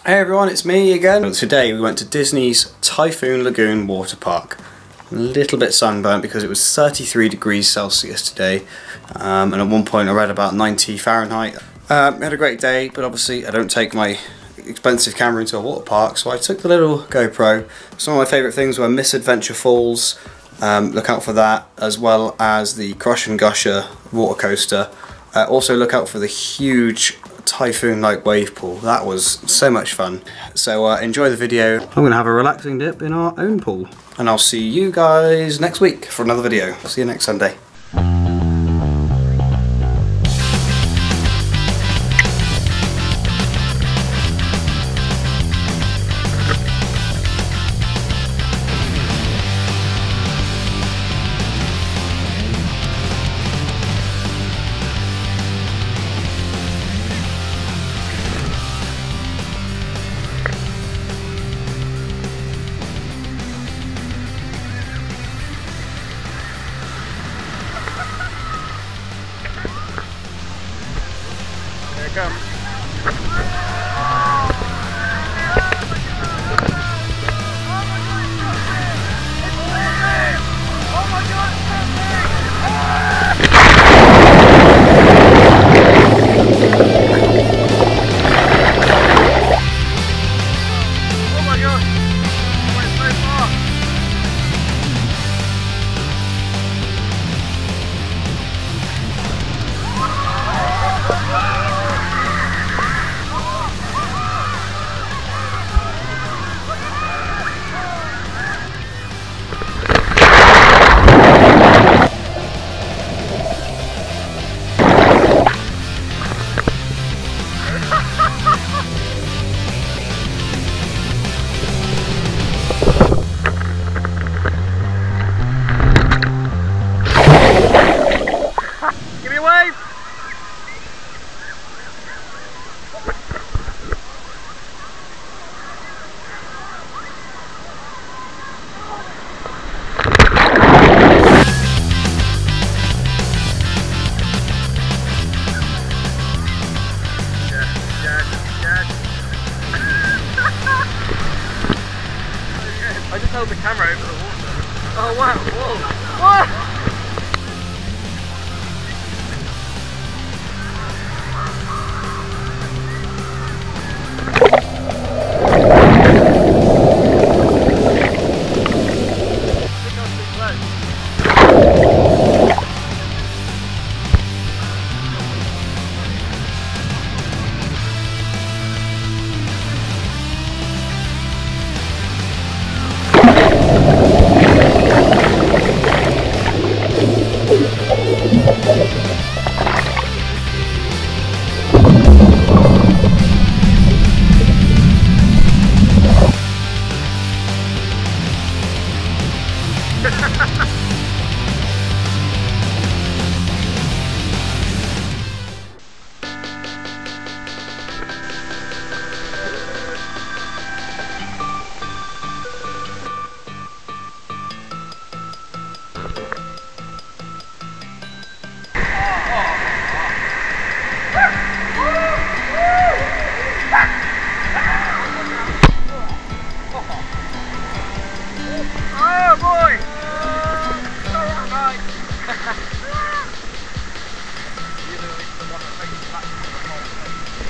Hey everyone, it's me again. Today we went to Disney's Typhoon Lagoon water park. A little bit sunburnt because it was 33 degrees Celsius today, and at one point I read about 90 Fahrenheit. We had a great day, but obviously I don't take my expensive camera into a water park, so I took the little GoPro. Some of my favourite things were Misadventure Falls, look out for that, as well as the Crush N Gusher water coaster. Also look out for the huge typhoon-like wave pool. That was so much fun. So enjoy the video. I'm going to have a relaxing dip in our own pool. And I'll see you guys next week for another video. See you next Sunday. Come. I just held the camera over the water. Oh wow, whoa! Whoa!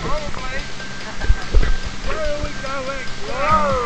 Probably. Where are we going? Whoa!